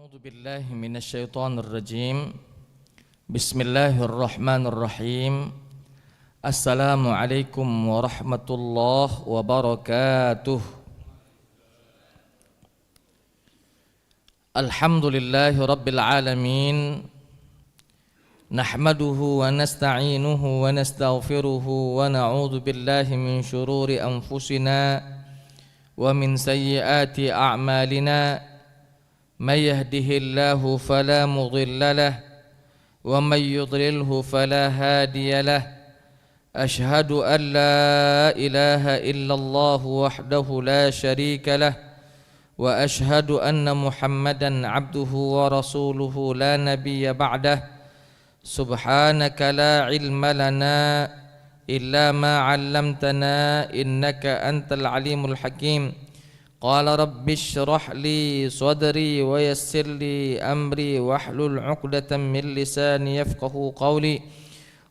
A'udzu billahi minasyaitonir rajim. Bismillahirrahmanirrahim. Assalamualaikum warahmatullahi wabarakatuh. Alhamdulillahi rabbil alamin. Nahmaduhu wa nasta'inuhu wa nastaghfiruhu wa na'udzu billahi min syururi anfusina wa min sayyiati a'malina. من يهده الله فلا مضل له ومن يضلله فلا هادي له أشهد أن لا إله إلا الله وحده لا شريك له وأشهد أن محمدا عبده ورسوله لا نبي بعده سبحانك لا علم لنا إلا ما علمتنا إنك أنت العليم الحكيم قال رب اشرح لي صدري ويسر لي أمري واحلل عقدة من لساني يفقه قولي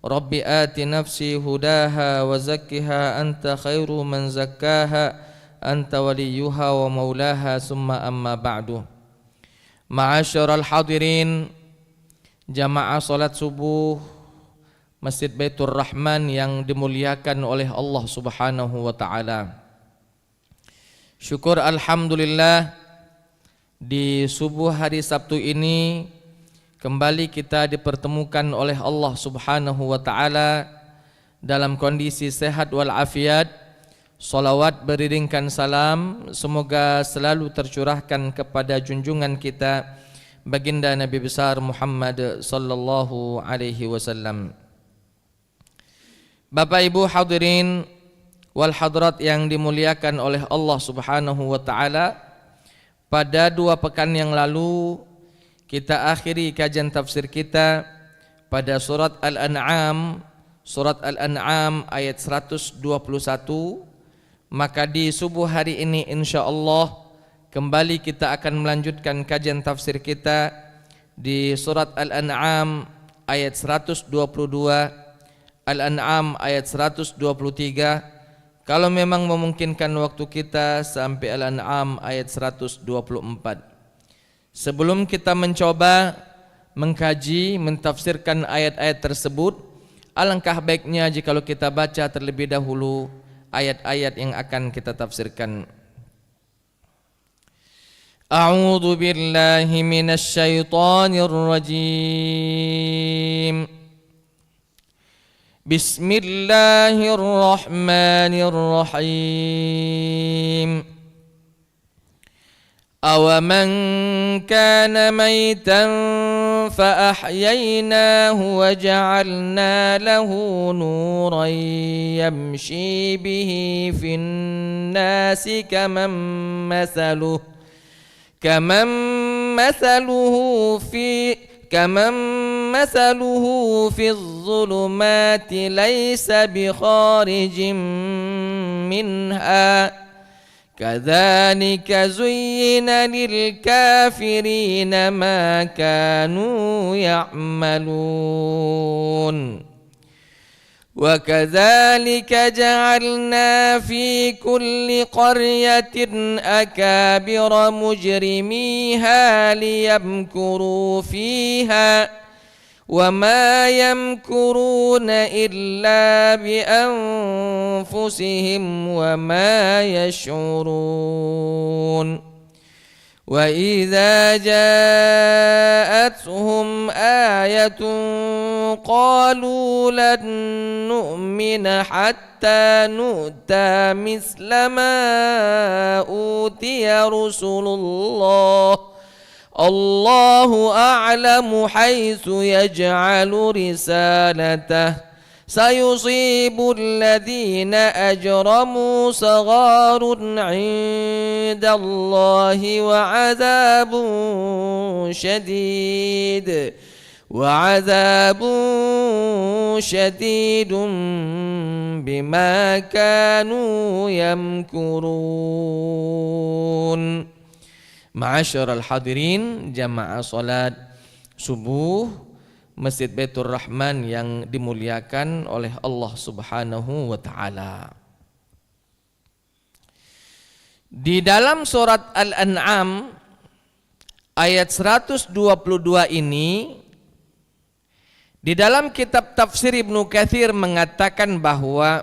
رب آت نفسي هداها وزكها أنت خير من زكاها أنت وليها ومولاها ثم أما بعد. Ma'asyiral hadirin, jamaah salat subuh Masjid Baitur Rahman yang dimuliakan oleh Allah Subhanahu wa taala. Syukur alhamdulillah, di subuh hari Sabtu ini kembali kita dipertemukan oleh Allah Subhanahu wa taala dalam kondisi sehat wal afiat. Salawat beriringkan salam semoga selalu tercurahkan kepada junjungan kita baginda Nabi besar Muhammad sallallahu alaihi wasallam. Bapak Ibu hadirin wal hadrat yang dimuliakan oleh Allah Subhanahu wa taala, pada 2 pekan yang lalu kita akhiri kajian tafsir kita pada surat Al-An'am, ayat 121. Maka di subuh hari ini insyaallah kembali kita akan melanjutkan kajian tafsir kita di surat Al-An'am ayat 122, Al-An'am ayat 123. Kalau memang memungkinkan waktu kita sampai Al-An'am ayat 124. Sebelum kita mencoba mengkaji, mentafsirkan ayat-ayat tersebut, alangkah baiknya jika kita baca terlebih dahulu ayat-ayat yang akan kita tafsirkan. A'udzu billahi minasy syaithanir rajim. Bismillahirrahmanirrahim. Awaman kana maitan fa ahyaynahu wa ja'alna lahu nuran yamshi bihi fin nasi kaman مثله في الظلمات ليس بخارج منها كذلك زين للكافرين ما كانوا يعملون وكذلك جعلنا في كل قرية أكابر مجرميها ليمكروا فيها وما يمكرون إلا بأنفسهم وما يشعرون وإذا جاءتهم آية قالوا لن نؤمن حتى نؤتى مثل ما أوتي رسل الله أعلم حيث يجعل رسالته سيصيب الذين أجرموا صغار عند الله وعذاب شديد بما كانوا يمكرون. Ma'asyiral hadirin, jamaah salat subuh Masjid Baitur Rahman yang dimuliakan oleh Allah Subhanahu wa taala. Di dalam surat Al-An'am ayat 122 ini di dalam kitab tafsir Ibnu Katsir mengatakan bahwa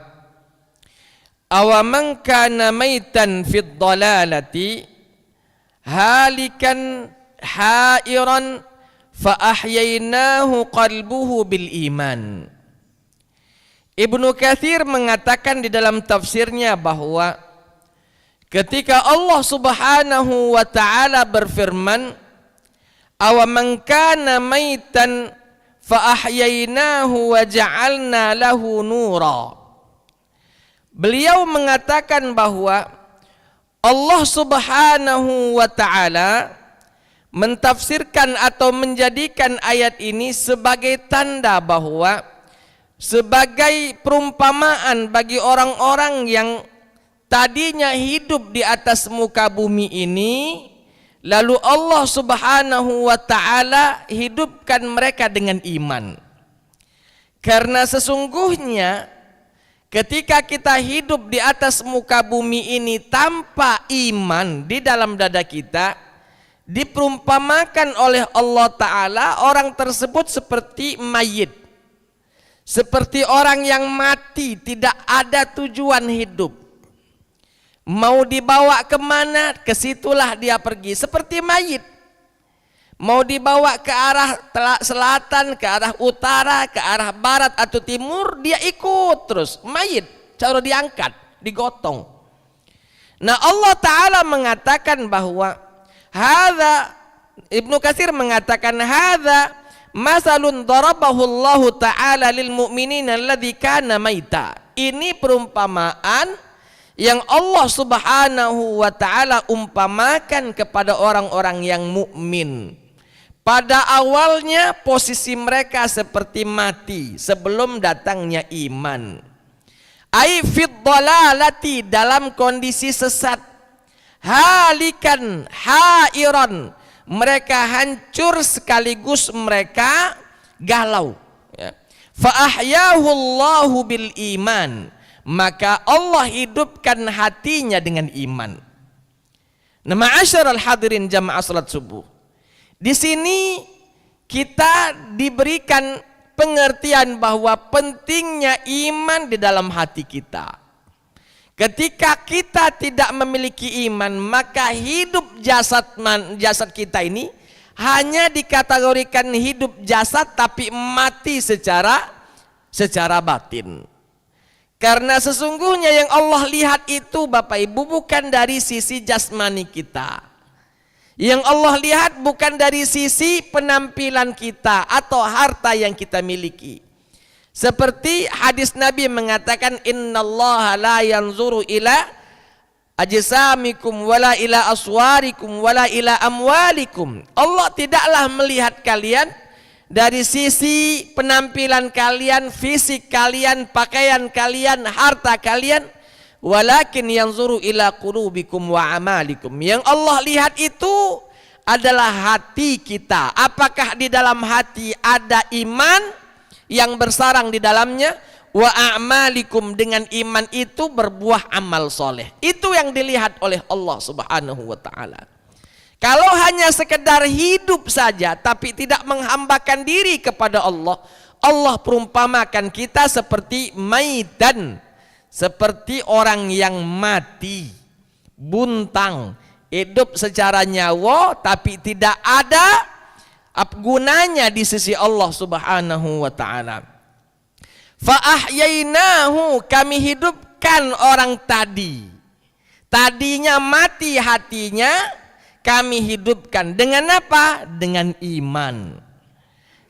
awaman kana maitan fid dhalalati halikan hairan fa ahyainahu qalbuhu bil iman. Ibnu Katsir mengatakan di dalam tafsirnya bahwa ketika Allah Subhanahu wa taala berfirman awaman kana maitan fa ahyainahu wa ja'alna lahu nura, beliau mengatakan bahwa Allah Subhanahu wa taala mentafsirkan atau menjadikan ayat ini sebagai tanda bahwa sebagai perumpamaan bagi orang-orang yang tadinya hidup di atas muka bumi ini, lalu Allah Subhanahu wa taala hidupkan mereka dengan iman. Karena sesungguhnya ketika kita hidup di atas muka bumi ini tanpa iman di dalam dada kita, diperumpamakan oleh Allah taala orang tersebut seperti mayit, seperti orang yang mati, tidak ada tujuan hidup. Mau dibawa kemana, kesitulah dia pergi. Seperti mayit. Mau dibawa ke arah selatan, ke arah utara, ke arah barat atau timur, dia ikut terus. Mayit, cara diangkat, digotong. Nah Allah Ta'ala mengatakan bahwa hadza, Ibnu Katsir mengatakan hadza masalun darabahu Allah Ta'ala lil mu'minina alladzi kana maita. Ini perumpamaan yang Allah Subhanahu wa taala umpamakan kepada orang-orang yang mukmin. Pada awalnya posisi mereka seperti mati sebelum datangnya iman. Ai fid dhalalati, dalam kondisi sesat. Halikan hairan, mereka hancur sekaligus mereka galau. Fa ahyahu Allahu bil iman, maka Allah hidupkan hatinya dengan iman. Nah, ma'asyiral hadirin jamaah salat subuh. Di sini kita diberikan pengertian bahwa pentingnya iman di dalam hati kita. Ketika kita tidak memiliki iman, maka hidup jasad kita ini hanya dikategorikan hidup jasad tapi mati secara batin. Karena sesungguhnya yang Allah lihat itu Bapak Ibu bukan dari sisi jasmani kita. Yang Allah lihat bukan dari sisi penampilan kita atau harta yang kita miliki. Seperti hadis Nabi mengatakan innallaha la yanzuru ila ajsamikum wala ila aswarikum wala ila amwalikum. Allah tidaklah melihat kalian dari sisi penampilan kalian, fisik kalian, pakaian kalian, harta kalian, walakin yanzuru ila qulubikum wa amalikum. Yang Allah lihat itu adalah hati kita. Apakah di dalam hati ada iman yang bersarang di dalamnya, wa a'malikum, dengan iman itu berbuah amal soleh. Itu yang dilihat oleh Allah Subhanahu wa taala. Kalau hanya sekedar hidup saja tapi tidak menghambakan diri kepada Allah, Allah perumpamakan kita seperti maitan, seperti orang yang mati, buntang, hidup secara nyawa tapi tidak ada gunanya di sisi Allah Subhanahu wa taala. Fa ahyainahu, kami hidupkan orang tadi. Tadinya mati hatinya, kami hidupkan dengan apa? Dengan iman.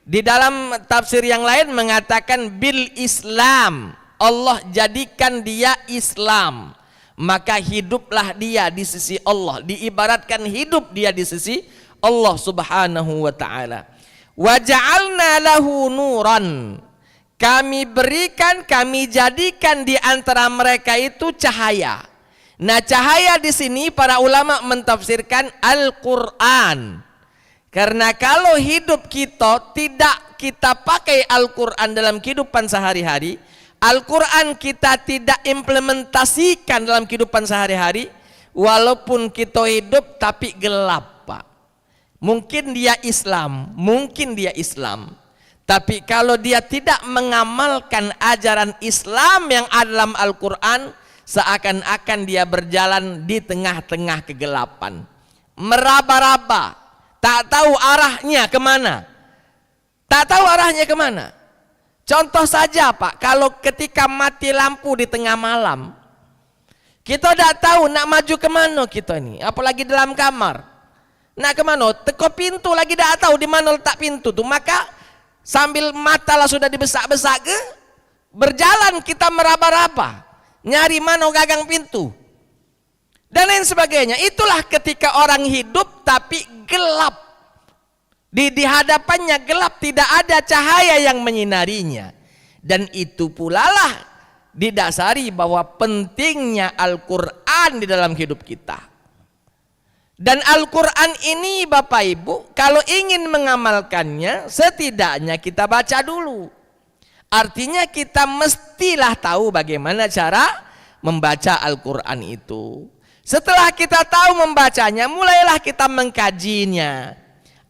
Di dalam tafsir yang lain mengatakan bil Islam. Allah jadikan dia Islam, maka hiduplah dia di sisi Allah. Diibaratkan hidup dia di sisi Allah Subhanahu wa taala. Wa ja'alna lahu nuran, kami berikan, kami jadikan di antara mereka itu cahaya. Nah, cahaya di sini para ulama mentafsirkan Al-Qur'an. Karena kalau hidup kita tidak kita pakai Al-Qur'an dalam kehidupan sehari-hari, Al-Qur'an kita tidak implementasikan dalam kehidupan sehari-hari, walaupun kita hidup tapi gelap, Pak. Mungkin dia Islam, tapi kalau dia tidak mengamalkan ajaran Islam yang ada dalam Al-Quran, seakan-akan dia berjalan di tengah-tengah kegelapan, meraba-raba, tak tahu arahnya kemana. Contoh saja Pak, kalau ketika mati lampu di tengah malam, kita tidak tahu nak maju kemana kita ini, apalagi dalam kamar. Nak kemana? Teko pintu lagi tidak tahu di mana letak pintu tuh, maka sambil mata lah sudah dibesak-besak ke, berjalan kita meraba-raba, nyari mana gagang pintu dan lain sebagainya. Itulah ketika orang hidup tapi gelap, di hadapannya gelap, tidak ada cahaya yang menyinarinya. Dan itu pula lah didasari bahwa pentingnya Al-Quran di dalam hidup kita. Dan Al-Quran ini Bapak Ibu, kalau ingin mengamalkannya, setidaknya kita baca dulu. Artinya kita mestilah tahu bagaimana cara membaca Al-Quran itu. Setelah kita tahu membacanya, mulailah kita mengkajinya.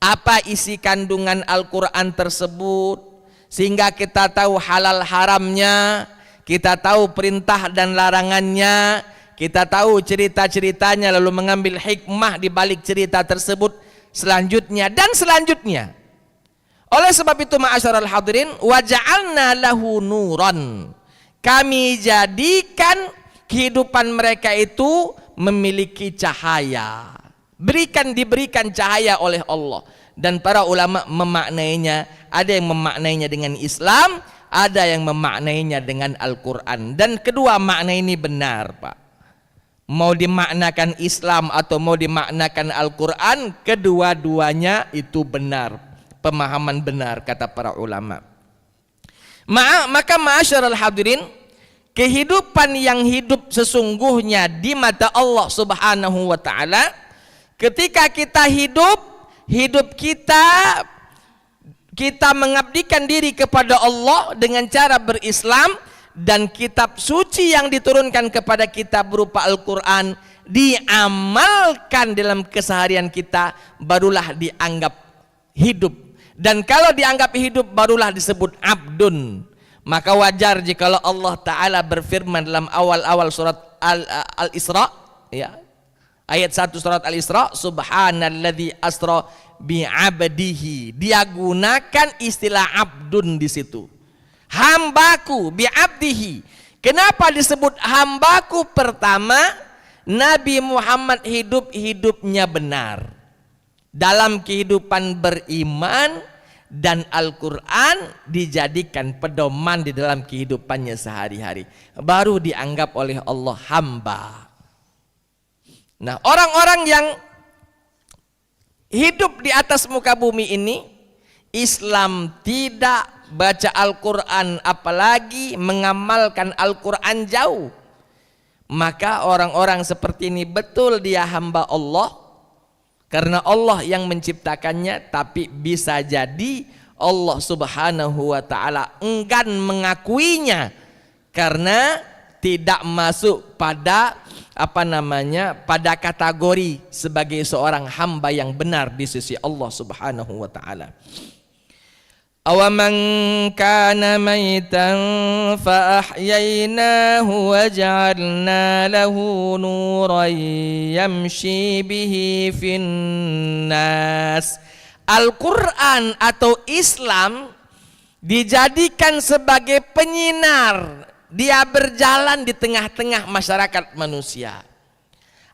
Apa isi kandungan Al-Quran tersebut, sehingga kita tahu halal haramnya, kita tahu perintah dan larangannya, kita tahu cerita-ceritanya, lalu mengambil hikmah di balik cerita tersebut selanjutnya dan selanjutnya. Oleh sebab itu ma'asyiral hadirin, wa ja'alna lahu nuran. Kami jadikan kehidupan mereka itu memiliki cahaya. Diberikan cahaya oleh Allah. Dan para ulama memaknainya, ada yang memaknainya dengan Islam, ada yang memaknainya dengan Al-Quran. Dan kedua makna ini benar Pak. Mau dimaknakan Islam atau mau dimaknakan Al-Quran, kedua-duanya itu benar, pemahaman benar kata para ulama. Maka ma'asyiral hadirin, kehidupan yang hidup sesungguhnya di mata Allah Subhanahu wa taala, ketika kita hidup kita mengabdikan diri kepada Allah dengan cara berislam, dan kitab suci yang diturunkan kepada kita berupa Al-Quran diamalkan dalam keseharian kita, barulah dianggap hidup. Dan kalau dianggap hidup, barulah disebut abdun. Maka wajar jika Allah Ta'ala berfirman dalam awal-awal surat Al-Isra, ya, ayat 1 surat Al-Isra, subhanalladzi asra bi'abdihi. Dia gunakan istilah abdun di situ. Hambaku bi'abdihi. Kenapa disebut hambaku? Pertama, Nabi Muhammad hidupnya benar dalam kehidupan beriman, dan Al-Quran dijadikan pedoman di dalam kehidupannya sehari-hari, baru dianggap oleh Allah hamba. Nah, orang-orang yang hidup di atas muka bumi ini, Islam tidak baca Al-Quran, apalagi mengamalkan Al-Quran jauh, maka orang-orang seperti ini betul dia hamba Allah, karena Allah yang menciptakannya, tapi bisa jadi Allah Subhanahu wa ta'ala enggan mengakuinya karena tidak masuk pada pada kategori sebagai seorang hamba yang benar di sisi Allah Subhanahu wa ta'ala. Awaman kana maitan fa ahyaynahu wa ja'alna lahu nuran yamshi bihi finnas. Al-Quran atau Islam dijadikan sebagai penyinar, dia berjalan di tengah-tengah masyarakat manusia.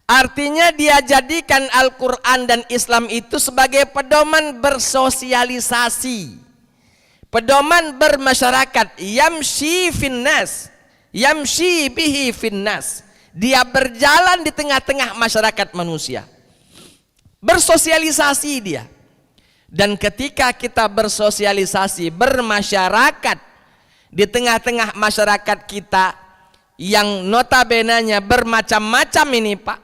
Artinya dia jadikan Al-Quran dan Islam itu sebagai pedoman bersosialisasi, pedoman bermasyarakat. Yamshi finnas, yamshi bihi finnas. Dia berjalan di tengah-tengah masyarakat manusia, bersosialisasi dia. Dan ketika kita bersosialisasi, bermasyarakat di tengah-tengah masyarakat kita yang notabenanya bermacam-macam ini Pak,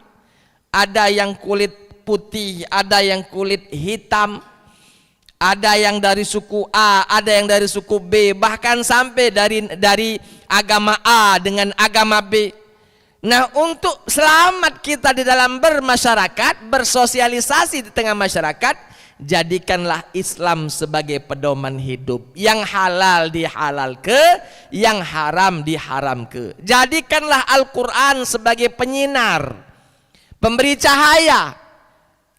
ada yang kulit putih, ada yang kulit hitam, ada yang dari suku A, ada yang dari suku B, bahkan sampai dari agama A dengan agama B. Nah, untuk selamat kita di dalam bermasyarakat, bersosialisasi di tengah masyarakat, jadikanlah Islam sebagai pedoman hidup. Yang halal dihalal ke, yang haram diharam ke. Jadikanlah Al-Quran sebagai penyinar, pemberi cahaya.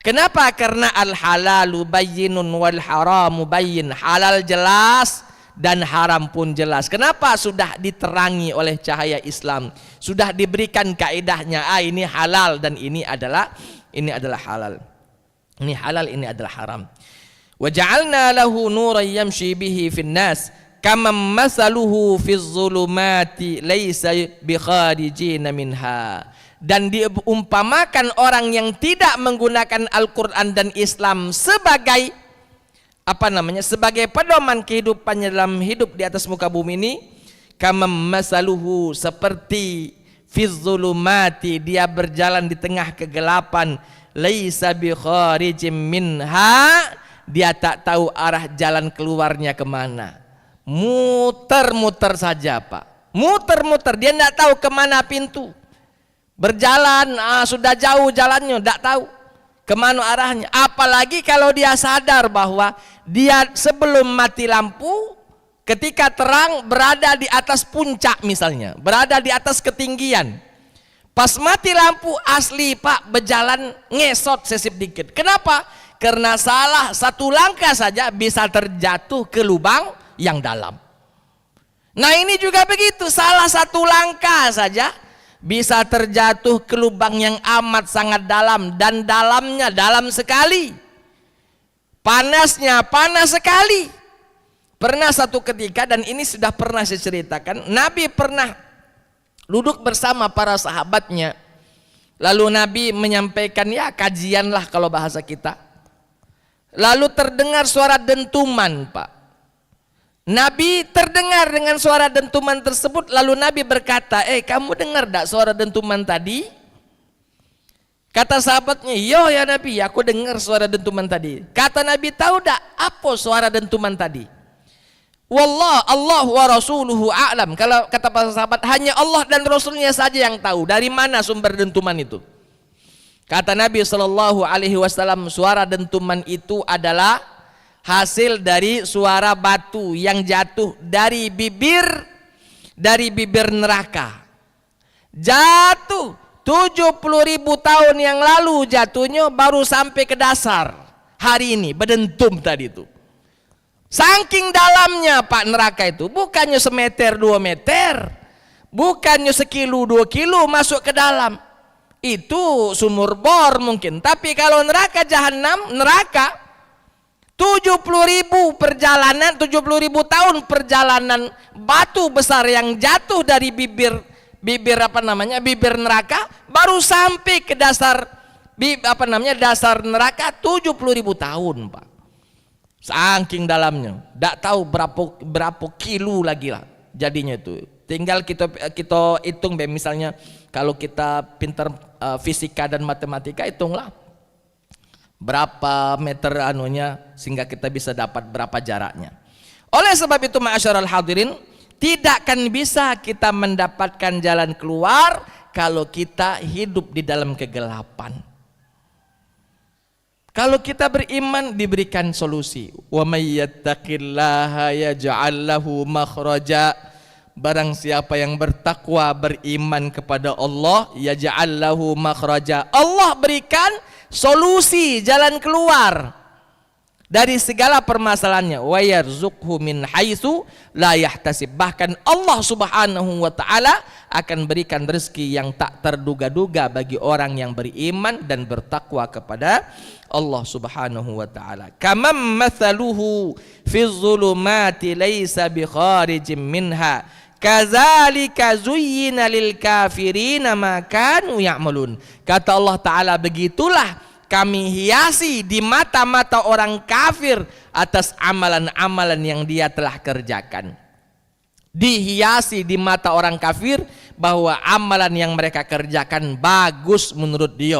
Kenapa? Karena al-halalu bayyinun wal haramu bayyin. Halal jelas dan haram pun jelas. Kenapa? Sudah diterangi oleh cahaya Islam, sudah diberikan kaidahnya. Ini halal dan ini adalah halal. Ini halal, ini adalah haram. Wa ja'alna lahu nuran yamshi bihi fin nas kama masaluhu fiz zulumati laisa bikharijin minha. Dan diumpamakan orang yang tidak menggunakan Al-Qur'an dan Islam sebagai sebagai pedoman kehidupannya dalam hidup di atas muka bumi ini, kama masaluhu, seperti fiz zulumati, dia berjalan di tengah kegelapan, laisa bi kharijim minha, dia tak tahu arah jalan keluarnya kemana. Muter-muter saja Pak, muter-muter, dia tidak tahu kemana pintu. Berjalan sudah jauh jalannya, tidak tahu kemana arahnya. Apalagi kalau dia sadar bahwa dia sebelum mati lampu, ketika terang berada di atas puncak misalnya, berada di atas ketinggian. Pas mati lampu asli Pak, berjalan ngesot sesip dikit. Kenapa? Karena salah satu langkah saja bisa terjatuh ke lubang yang dalam. Nah ini juga begitu, salah satu langkah saja bisa terjatuh ke lubang yang amat sangat dalam, dan dalamnya dalam sekali. Panasnya panas sekali. Pernah satu ketika, dan ini sudah pernah saya ceritakan, Nabi pernah duduk bersama para sahabatnya. Lalu Nabi menyampaikan, ya kajianlah kalau bahasa kita. Lalu terdengar suara dentuman Pak. Nabi terdengar dengan suara dentuman tersebut. Lalu Nabi berkata, kamu dengar tak suara dentuman tadi? Kata sahabatnya, yo ya Nabi, aku dengar suara dentuman tadi. Kata Nabi, tahu tak apa suara dentuman tadi? Wallah, Allah wa rasuluhu a'lam. Kalau kata para sahabat, hanya Allah dan Rasulnya saja yang tahu dari mana sumber dentuman itu. Kata Nabi SAW, suara dentuman itu adalah hasil dari suara batu yang jatuh dari bibir neraka. Jatuh 70.000 tahun yang lalu jatuhnya, baru sampai ke dasar hari ini, berdentum tadi itu. Saking dalamnya Pak neraka itu, bukannya semeter 2 meter, bukannya sekilo 2 kilo masuk ke dalam. Itu sumur bor mungkin. Tapi kalau neraka jahanam, neraka 70.000 perjalanan, 70.000 tahun perjalanan batu besar yang jatuh dari bibir neraka, baru sampai ke dasar dasar neraka 70.000 tahun Pak. Saking dalamnya, tidak tahu berapa kilo lagi lah jadinya itu. Tinggal kita hitung, misalnya kalau kita pintar fisika dan matematika, hitunglah berapa meter sehingga kita bisa dapat berapa jaraknya. Oleh sebab itu ma'asyiral hadirin, tidak akan bisa kita mendapatkan jalan keluar kalau kita hidup di dalam kegelapan. Kalau kita beriman diberikan solusi. Wa may yattaqillaha yaj'al lahu makhraja. Barang siapa yang bertakwa, beriman kepada Allah, yaj'al lahu makhraja. Allah berikan solusi, jalan keluar dari segala permasalahannya. Wa yarzuqhu min haitsu la yahtasib. Bahkan Allah Subhanahu wa taala akan berikan rezeki yang tak terduga-duga bagi orang yang beriman dan bertakwa kepada Allah Subhanahu wa taala. Kamam mathaluhu fi zulumati laisa bi kharijin minha kadzalika zuyyina lil kafirina ma kanu ya'malun. Kata Allah taala, begitulah kami hiasi di mata-mata orang kafir atas amalan-amalan yang dia telah kerjakan. Dihiasi di mata orang kafir bahwa amalan yang mereka kerjakan bagus menurut dia,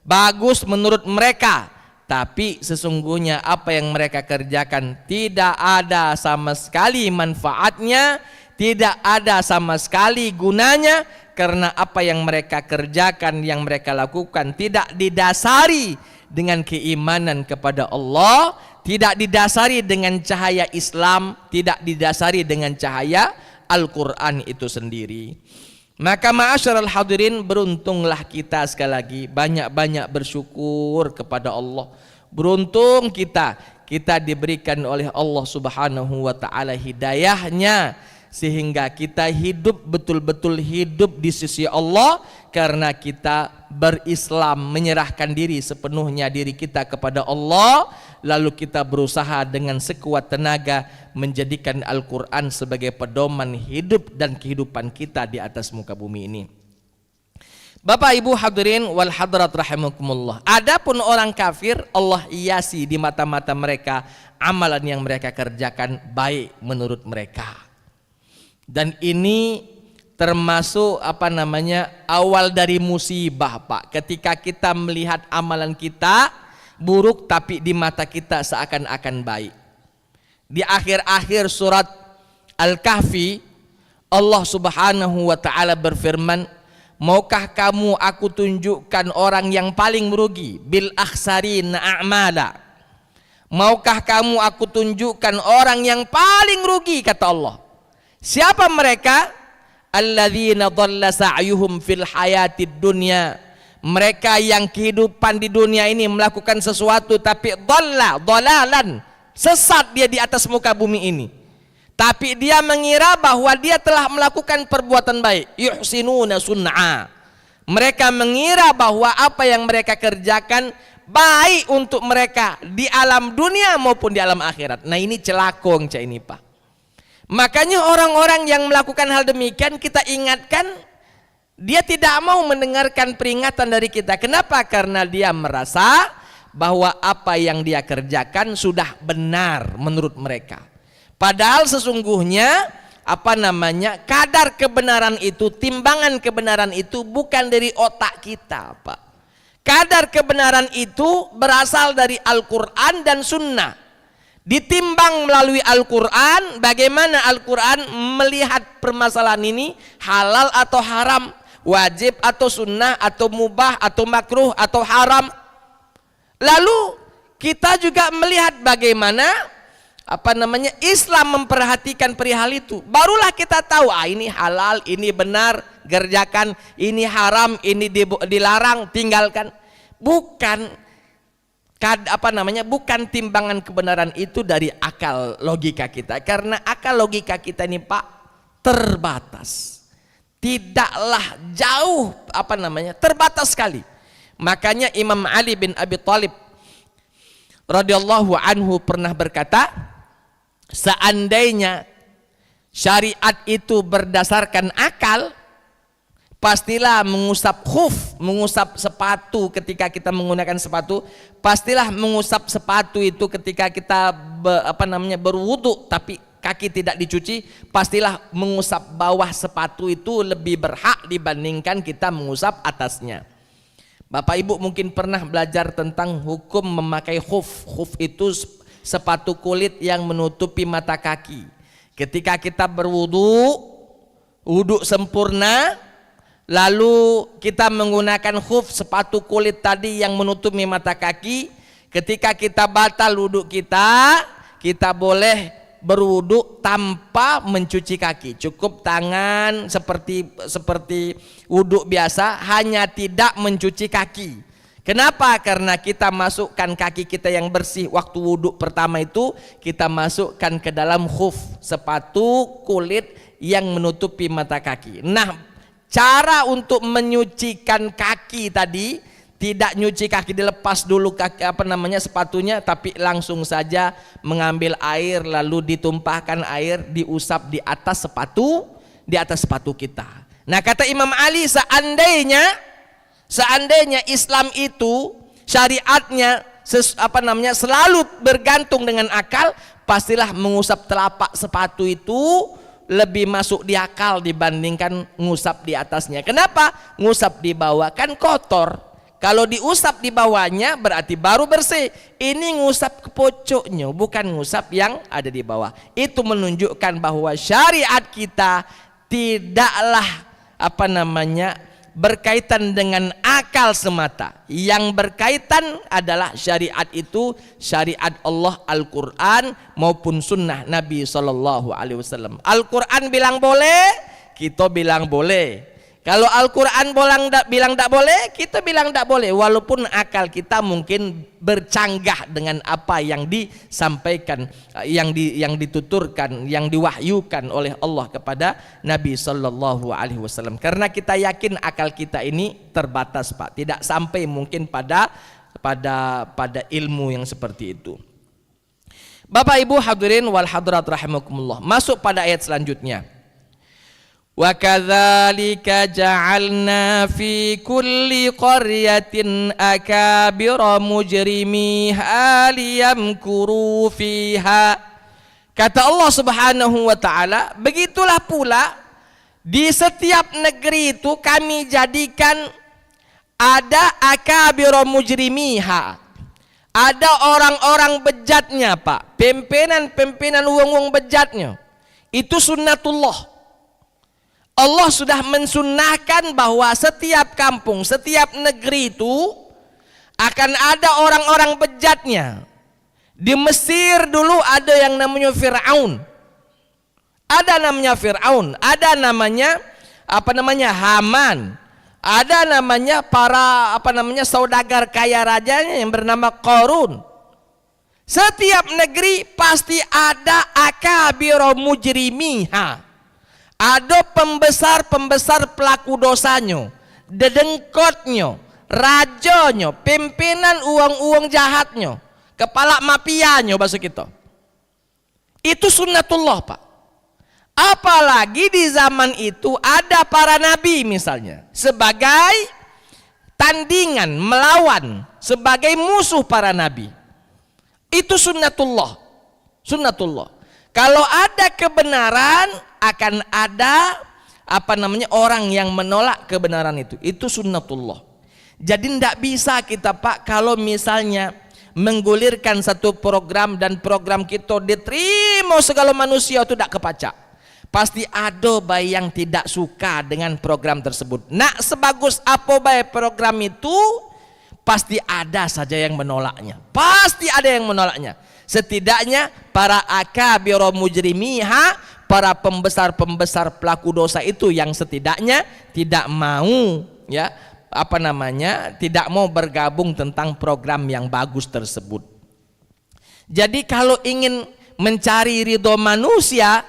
bagus menurut mereka, tapi sesungguhnya apa yang mereka kerjakan tidak ada sama sekali manfaatnya, tidak ada sama sekali gunanya, karena apa yang mereka kerjakan, yang mereka lakukan tidak didasari dengan keimanan kepada Allah, tidak didasari dengan cahaya Islam, tidak didasari dengan cahaya Al-Quran itu sendiri. Maka ma'asyiral hadirin, beruntunglah kita, sekali lagi banyak-banyak bersyukur kepada Allah. Beruntung kita diberikan oleh Allah Subhanahu wa taala hidayahnya, sehingga kita hidup, betul-betul hidup di sisi Allah karena kita berislam, menyerahkan diri sepenuhnya diri kita kepada Allah, lalu kita berusaha dengan sekuat tenaga menjadikan Al-Quran sebagai pedoman hidup dan kehidupan kita di atas muka bumi ini. Bapak Ibu hadirin wal hadirat rahimakumullah. Adapun orang kafir, Allah hiasi di mata-mata mereka amalan yang mereka kerjakan baik menurut mereka. Dan ini termasuk awal dari musibah, Pak. Ketika kita melihat amalan kita buruk tapi di mata kita seakan-akan baik. Di akhir-akhir surat Al-Kahfi, Allah Subhanahu wa taala berfirman, maukah kamu aku tunjukkan orang yang paling merugi, bil akhsarin a'mala. Maukah kamu aku tunjukkan orang yang paling rugi, kata Allah. Siapa mereka? Alladzina dhalla sa'yuhum fil hayatid dunya. Mereka yang kehidupan di dunia ini melakukan sesuatu tapi dhalalan, sesat dia di atas muka bumi ini. Tapi dia mengira bahwa dia telah melakukan perbuatan baik. Yuhsinuna sun'a. Mereka mengira bahwa apa yang mereka kerjakan baik untuk mereka di alam dunia maupun di alam akhirat. Nah, ini celakong ini, Pak. Makanya orang-orang yang melakukan hal demikian kita ingatkan, dia tidak mau mendengarkan peringatan dari kita. Kenapa? Karena dia merasa bahwa apa yang dia kerjakan sudah benar menurut mereka. Padahal sesungguhnya kadar kebenaran itu, timbangan kebenaran itu bukan dari otak kita, Pak. Kadar kebenaran itu berasal dari Al-Quran dan Sunnah. Ditimbang melalui Al-Quran, bagaimana Al-Quran melihat permasalahan ini, halal atau haram, wajib atau sunnah, atau mubah atau makruh atau haram. Lalu kita juga melihat bagaimana Islam memperhatikan perihal itu. Barulah kita tahu, ini halal, ini benar, kerjakan, ini haram, ini dilarang, tinggalkan. Bukan timbangan kebenaran itu dari akal logika kita, karena akal logika kita ini, Pak, terbatas. Tidaklah jauh terbatas sekali. Makanya Imam Ali bin Abi Thalib radhiyallahu anhu pernah berkata, seandainya syariat itu berdasarkan akal, pastilah mengusap khuf, mengusap sepatu ketika kita menggunakan sepatu, pastilah mengusap sepatu itu ketika kita berwudu tapi kaki tidak dicuci, pastilah mengusap bawah sepatu itu lebih berhak dibandingkan kita mengusap atasnya. Bapak Ibu mungkin pernah belajar tentang hukum memakai khuf. Khuf itu sepatu kulit yang menutupi mata kaki. Ketika kita wudu sempurna, lalu kita menggunakan khuf, sepatu kulit tadi yang menutupi mata kaki, ketika kita batal wudu kita boleh berwudu tanpa mencuci kaki, cukup tangan seperti wudu biasa, hanya tidak mencuci kaki. Kenapa? Karena kita masukkan kaki kita yang bersih waktu wudu pertama itu, kita masukkan ke dalam khuf, sepatu kulit yang menutupi mata kaki. Nah, cara untuk menyucikan kaki tadi, tidak nyuci kaki, dilepas dulu kaki sepatunya, tapi langsung saja mengambil air lalu ditumpahkan air, diusap di atas sepatu kita. Nah, kata Imam Ali, seandainya Islam itu syariatnya selalu bergantung dengan akal, pastilah mengusap telapak sepatu itu lebih masuk di akal dibandingkan ngusap di atasnya. Kenapa? Ngusap di bawah kan kotor. Kalau diusap di bawahnya berarti baru bersih. Ini ngusap ke pojoknya, bukan ngusap yang ada di bawah. Itu menunjukkan bahwa syariat kita tidaklah berkaitan dengan akal semata. Yang berkaitan adalah syariat itu syariat Allah Al-Quran maupun sunnah Nabi SAW. Al-Quran bilang boleh, kita bilang boleh. Kalau Al-Quran bilang tidak boleh, kita bilang tidak boleh. Walaupun akal kita mungkin bercanggah dengan apa yang disampaikan, yang dituturkan, yang diwahyukan oleh Allah kepada Nabi SAW. Karena kita yakin akal kita ini terbatas, Pak. Tidak sampai mungkin pada ilmu yang seperti itu. Bapak Ibu hadirin wal hadirat rahimakumullah. Masuk pada ayat selanjutnya. Wa kadzalika ja'alna fi kulli qaryatin akabira mujrimiha liyamkuru fiha. Kata Allah Subhanahu wa taala, begitulah pula di setiap negeri itu kami jadikan ada akabira mujrimiha. Ada orang-orang bejatnya, Pak. Pimpinan wong-wong bejatnya. Itu sunnatullah. Allah sudah mensunnahkan bahwa setiap kampung, setiap negeri itu akan ada orang-orang bejatnya. Di Mesir dulu ada yang namanya Fir'aun. Ada namanya Fir'aun, ada namanya Haman. Ada namanya saudagar kaya rajanya yang bernama Qarun. Setiap negeri pasti ada akabiro mujrimiha. Ada pembesar-pembesar pelaku dosanya, dedengkotnya, rajanya, pimpinan uang-uang jahatnya, kepala mafianya bahasa kita. Itu sunnatullah, Pak. Apalagi di zaman itu ada para nabi misalnya, sebagai tandingan, melawan, sebagai musuh para nabi. Itu sunnatullah. Sunnatullah. Kalau ada kebenaran, akan ada orang yang menolak kebenaran itu. Itu sunnatullah. Jadi tidak bisa kita, Pak, kalau misalnya menggulirkan satu program dan program kita diterima segala manusia itu tidak kepacak. Pasti ada bayi yang tidak suka dengan program tersebut. Nak sebagus apa bayi program itu, pasti ada saja yang menolaknya. Pasti ada yang menolaknya. Setidaknya para akabiro mujrimiha, para pembesar-pembesar pelaku dosa itu yang setidaknya tidak mau tidak mau bergabung tentang program yang bagus tersebut. Jadi kalau ingin mencari ridho manusia,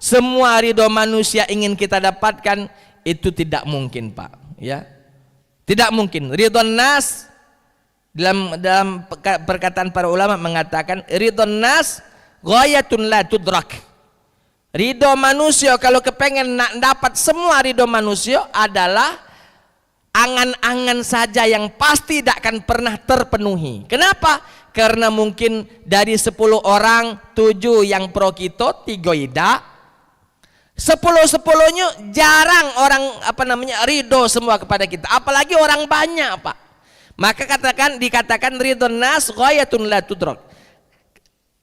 semua ridho manusia ingin kita dapatkan, itu tidak mungkin, Pak, ya. Tidak mungkin. Ridho nas, dalam perkataan para ulama mengatakan ridho nas ghayatun la tudrak. Ridho manusia, kalau kepengen nak dapat semua ridho manusia, adalah angan-angan saja yang pasti tidak akan pernah terpenuhi. Kenapa? Karena mungkin dari 10 orang 7 yang pro kita, 3 tidak. 10-10-nya jarang orang ridho semua kepada kita, apalagi orang banyak, Pak. Maka dikatakan ridho nas ghayatun la tudrak.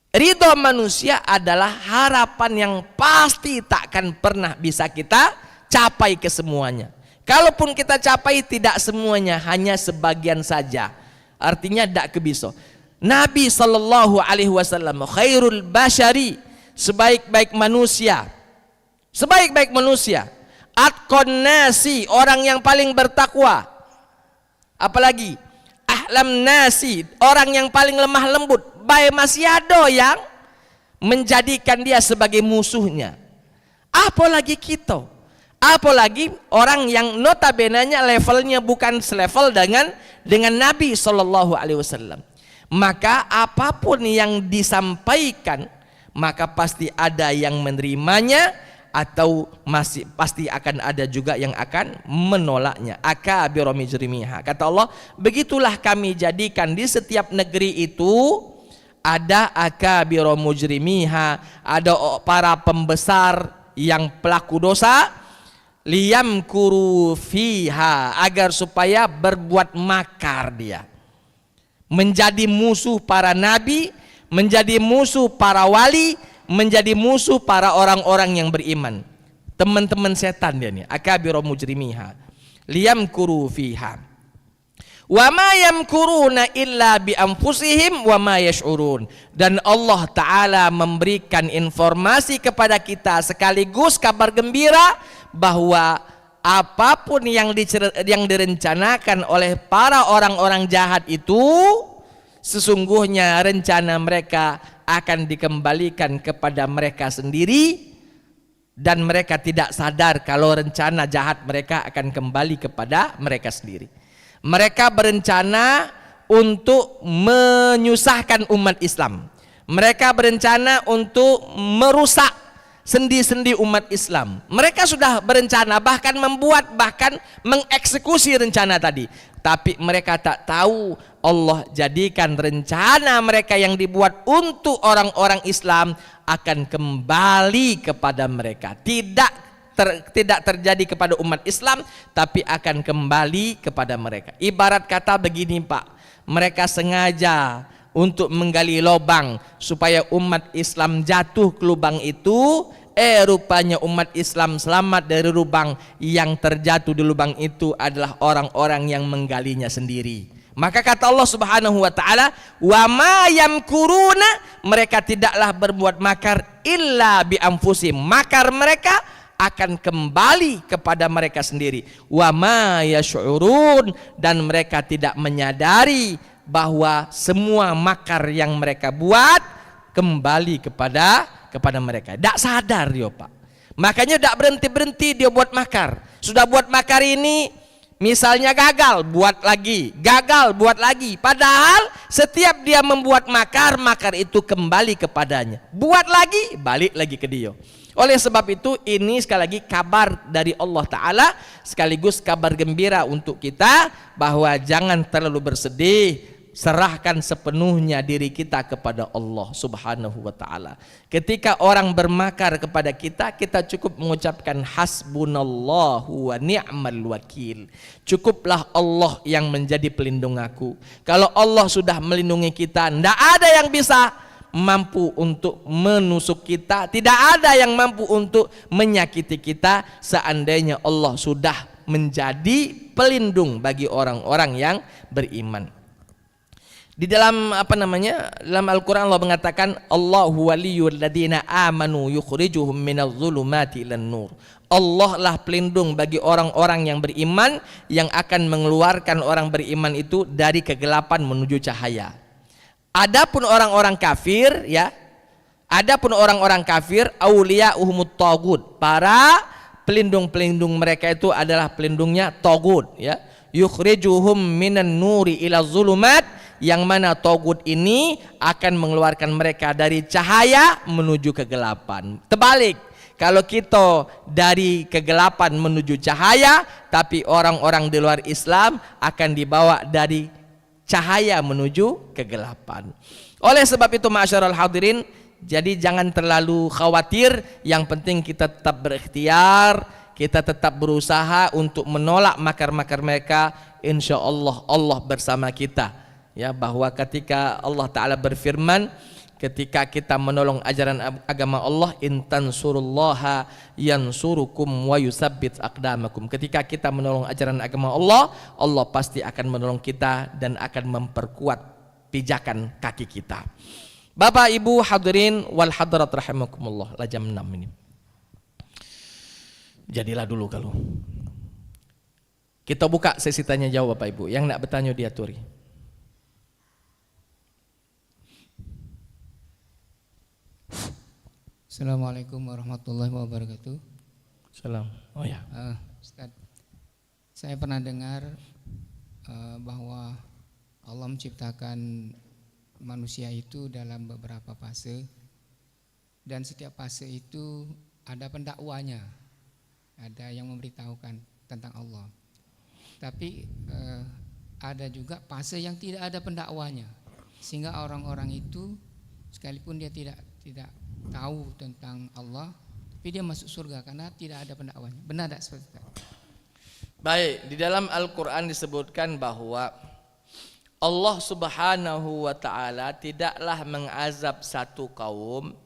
Ridho manusia adalah harapan yang pasti takkan pernah bisa kita capai ke semuanya. Kalaupun kita capai, tidak semuanya, hanya sebagian saja. Artinya tidak kebisa. Nabi SAW khairul bashari, sebaik-baik manusia. Sebaik-baik manusia. Atqan nasi, orang yang paling bertakwa. Apalagi ahlam nasi, orang yang paling lemah lembut. Baik, masih ada yang menjadikan dia sebagai musuhnya. Apalagi kita, apalagi orang yang notabenanya levelnya bukan selevel dengan Nabi SAW. Maka apapun yang disampaikan, maka pasti ada yang menerimanya, atau masih pasti akan ada juga yang akan menolaknya. Akabiro mujrimiha. Kata Allah, begitulah kami jadikan di setiap negeri itu ada akabiro mujrimiha, ada para pembesar yang pelaku dosa, liyamkuru fiha, agar supaya berbuat makar dia, menjadi musuh para nabi, menjadi musuh para wali, menjadi musuh para orang-orang yang beriman. Teman-teman setan dia nih, akabiro mujrimiha. liyamkuru fiha. Wa ma yamkuruna illa bi anfusihim wa ma yash'urun. Dan Allah Ta'ala memberikan informasi kepada kita sekaligus kabar gembira bahwa apapun yang direncanakan oleh para orang-orang jahat itu, sesungguhnya rencana mereka akan dikembalikan kepada mereka sendiri, dan mereka tidak sadar kalau rencana jahat mereka akan kembali kepada mereka sendiri. Mereka berencana untuk menyusahkan umat Islam. Mereka berencana untuk merusak sendi-sendi umat Islam. Mereka sudah berencana, bahkan membuat, bahkan mengeksekusi rencana tadi. Tapi mereka tak tahu Allah jadikan rencana mereka yang dibuat untuk orang-orang Islam akan kembali kepada mereka. Tidak terjadi kepada umat Islam, tapi akan kembali kepada mereka. Ibarat kata begini Pak, mereka sengaja untuk menggali lubang supaya umat Islam jatuh ke lubang itu. Rupanya umat Islam selamat dari lubang. Yang terjatuh di lubang itu adalah orang-orang yang menggalinya sendiri. Maka kata Allah Subhanahu wa taala, wa ma yamkuruna, mereka tidaklah berbuat makar illa bi anfusihim. Makar mereka akan kembali kepada mereka sendiri. Wa ma yash'urun, dan mereka tidak menyadari bahwa semua makar yang mereka buat kembali kepada mereka. Tak sadar dia Pak. Makanya tak berhenti dia buat makar. Sudah buat makar ini, misalnya gagal, buat lagi, gagal, buat lagi. Padahal setiap dia membuat makar itu kembali kepadanya. Buat lagi, balik lagi ke dia. Oleh sebab itu, ini sekali lagi kabar dari Allah Ta'ala, sekaligus kabar gembira untuk kita, bahwa jangan terlalu bersedih, serahkan sepenuhnya diri kita kepada Allah Subhanahu wa Ta'ala. Ketika orang bermakar kepada kita, kita cukup mengucapkan hasbunallahu wa ni'mal wakil. Cukuplah Allah yang menjadi pelindung aku. Kalau Allah sudah melindungi kita, tidak ada yang bisa mampu untuk menusuk kita, tidak ada yang mampu untuk menyakiti kita, seandainya Allah sudah menjadi pelindung bagi orang-orang yang beriman. Di dalam dalam Al-Quran Allah mengatakan, Allahu waliyul ladina amanu yukhrijuhum minadh dhulumati ilan nur. Allah lah pelindung bagi orang-orang yang beriman, yang akan mengeluarkan orang beriman itu dari kegelapan menuju cahaya. Adapun orang-orang kafir, ya, adapun orang-orang kafir, auliya'uhumut tagut, para pelindung-pelindung mereka itu adalah pelindungnya tagut, ya. Yukhrijuhum minan nuri ila zulumat, yang mana tagut ini akan mengeluarkan mereka dari cahaya menuju kegelapan. Terbalik, kalau kita dari kegelapan menuju cahaya, tapi orang-orang di luar Islam akan dibawa dari cahaya menuju kegelapan. Oleh sebab itu ma'asyiral hadirin, jadi jangan terlalu khawatir, yang penting kita tetap berikhtiar, kita tetap berusaha untuk menolak makar-makar mereka. Insya Allah Allah bersama kita, ya, bahwa ketika Allah Ta'ala berfirman, ketika kita menolong ajaran agama Allah, intansurullaha yansurukum wa yusabbit aqdamakum. Ketika kita menolong ajaran agama Allah, Allah pasti akan menolong kita dan akan memperkuat pijakan kaki kita. Bapak Ibu hadirin wal hadirat rahimakumullah, lah jam 6 ini. Jadilah dulu kalau. Kita buka sesi tanya jawab Bapak Ibu. Yang nak bertanya diaturi. Assalamualaikum warahmatullahi wabarakatuh. Salam. Oh ya. Ustaz, saya pernah dengar bahwa Allah menciptakan manusia itu dalam beberapa fase, dan setiap fase itu ada pendakwanya, ada yang memberitahukan tentang Allah. Tapi ada juga fase yang tidak ada pendakwanya, sehingga orang-orang itu sekalipun dia tidak tahu tentang Allah, tapi dia masuk surga karena tidak ada pendakwanya. Benar tak seperti itu? Baik, di dalam Al-Quran disebutkan bahwa Allah Subhanahu wa Ta'ala tidaklah mengazab satu kaum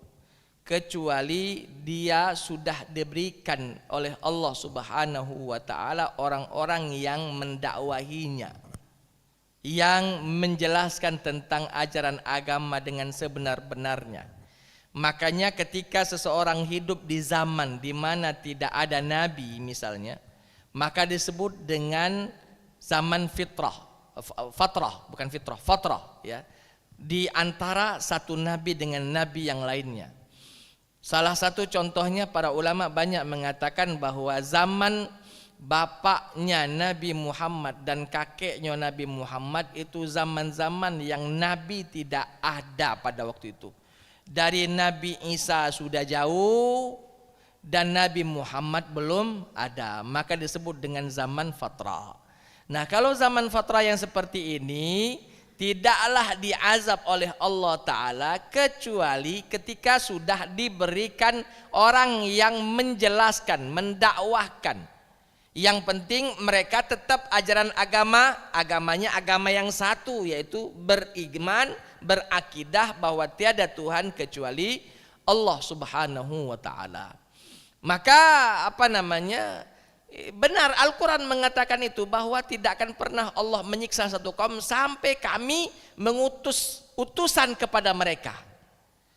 kecuali dia sudah diberikan oleh Allah Subhanahu wa taala orang-orang yang mendakwahinya, yang menjelaskan tentang ajaran agama dengan sebenar-benarnya. Makanya ketika seseorang hidup di zaman di mana tidak ada nabi misalnya, maka disebut dengan zaman fatrah ya, di antara satu nabi dengan nabi yang lainnya. Salah satu contohnya para ulama banyak mengatakan bahwa zaman bapaknya Nabi Muhammad dan kakeknya Nabi Muhammad itu zaman-zaman yang nabi tidak ada pada waktu itu. Dari Nabi Isa sudah jauh dan Nabi Muhammad belum ada, maka disebut dengan zaman fatrah. Nah, kalau zaman fatrah yang seperti ini tidaklah diazab oleh Allah Ta'ala kecuali ketika sudah diberikan orang yang menjelaskan, mendakwahkan. Yang penting mereka tetap ajaran agamanya agama yang satu, yaitu beriman, berakidah bahwa tiada Tuhan kecuali Allah Subhanahu wa Ta'ala. Maka benar Al-Quran mengatakan itu, bahwa tidak akan pernah Allah menyiksa satu kaum sampai kami mengutus utusan kepada mereka.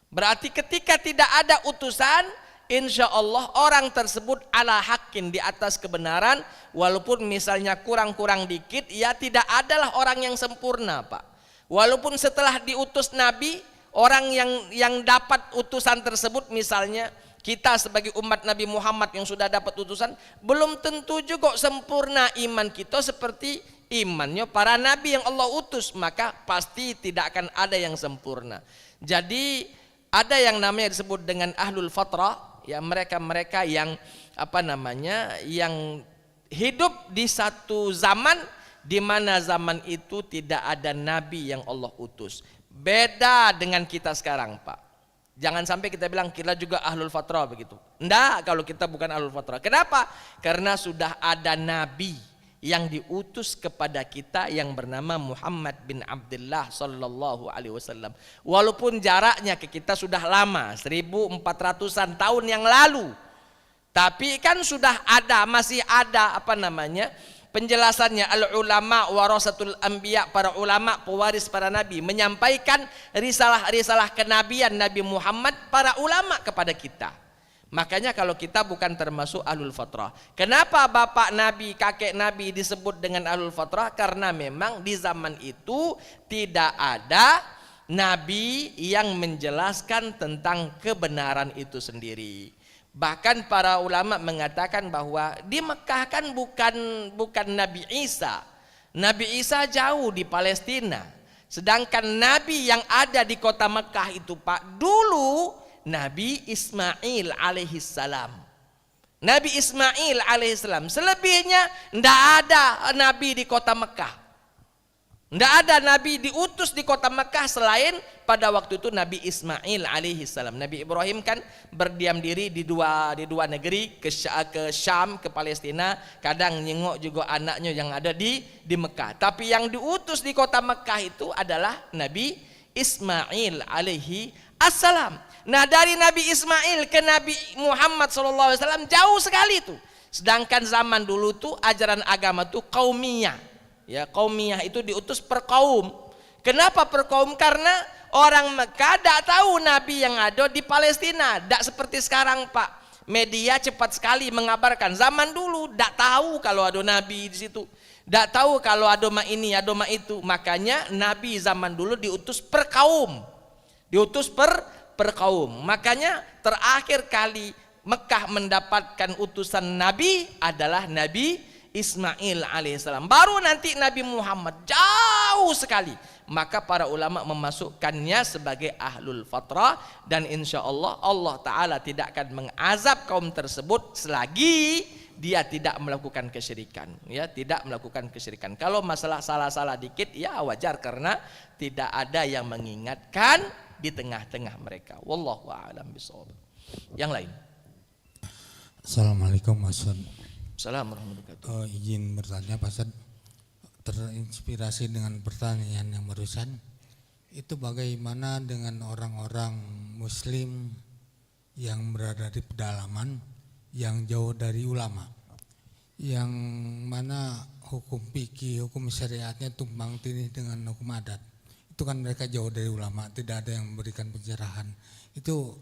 Berarti ketika tidak ada utusan, insya Allah orang tersebut ala hakin, di atas kebenaran. Walaupun misalnya kurang-kurang dikit, ya tidak adalah orang yang sempurna Pak. Walaupun setelah diutus Nabi, orang yang dapat utusan tersebut, misalnya kita sebagai umat Nabi Muhammad yang sudah dapat utusan, belum tentu juga sempurna iman kita seperti imannya para nabi yang Allah utus. Maka pasti tidak akan ada yang sempurna. Jadi ada yang namanya disebut dengan ahlul fatrah, ya, mereka-mereka yang yang hidup di satu zaman di mana zaman itu tidak ada nabi yang Allah utus. Beda dengan kita sekarang Pak. Jangan sampai kita bilang kita juga ahlul fatrah begitu. Enggak, kalau kita bukan ahlul fatrah. Kenapa? Karena sudah ada nabi yang diutus kepada kita yang bernama Muhammad bin Abdullah sallallahu alaihi wasallam. Walaupun jaraknya ke kita sudah lama, 1400-an tahun yang lalu. Tapi kan sudah ada, masih ada penjelasannya. Al-ulama warasatul anbiya, para ulama pewaris para nabi, menyampaikan risalah-risalah kenabian Nabi Muhammad para ulama kepada kita. Makanya kalau kita bukan termasuk ahlul fatrah. Kenapa bapak nabi, kakek nabi disebut dengan ahlul fatrah? Karena memang di zaman itu tidak ada nabi yang menjelaskan tentang kebenaran itu sendiri. Bahkan para ulama mengatakan bahwa di Mekah kan bukan Nabi Isa. Nabi Isa jauh di Palestina. Sedangkan Nabi yang ada di kota Mekah itu Pak, dulu Nabi Ismail alaihissalam. Nabi Ismail alaihissalam. Selebihnya tidak ada Nabi di kota Mekah. Tidak ada Nabi diutus di kota Mekah selain pada waktu itu Nabi Ismail alaihissalam. Nabi Ibrahim kan berdiam diri di dua negeri, ke Syam, ke Palestina. Kadang nyengok juga anaknya yang ada di Mekah. Tapi yang diutus di kota Mekah itu adalah Nabi Ismail alaihi assalam. Nah, dari Nabi Ismail ke Nabi Muhammad SAW jauh sekali itu. Sedangkan zaman dulu tuh ajaran agama tuh qaumiyah. Ya, qaumiyah itu diutus per kaum. Kenapa per kaum? Karena orang Mekah tidak tahu Nabi yang ada di Palestina. Tidak seperti sekarang Pak. Media cepat sekali mengabarkan. Zaman dulu tidak tahu kalau ada Nabi di situ. Tidak tahu kalau ada ini, ada itu. Makanya Nabi zaman dulu diutus per kaum. Diutus per kaum. Makanya terakhir kali Mekah mendapatkan utusan Nabi adalah Nabi Ismail alaihissalam. Baru nanti Nabi Muhammad, jauh sekali. Maka para ulama memasukkannya sebagai ahlul fatrah. Dan insya Allah Allah Ta'ala tidak akan mengazab kaum tersebut selagi dia tidak melakukan kesyirikan. Ya, tidak melakukan kesyirikan. Kalau masalah salah-salah dikit, ya wajar karena tidak ada yang mengingatkan di tengah-tengah mereka. Wallahu a'lam bishawab. Yang lain. Assalamualaikum Mas Ustaz. Assalamualaikum warahmatullahi wabarakatuh. Izin bertanya Pak Ustaz, terinspirasi dengan pertanyaan yang barusan, itu bagaimana dengan orang-orang muslim yang berada di pedalaman, yang jauh dari ulama, yang mana hukum fikih, hukum syariatnya tumpang tindih dengan hukum adat. Itu kan mereka jauh dari ulama, tidak ada yang memberikan pencerahan. Itu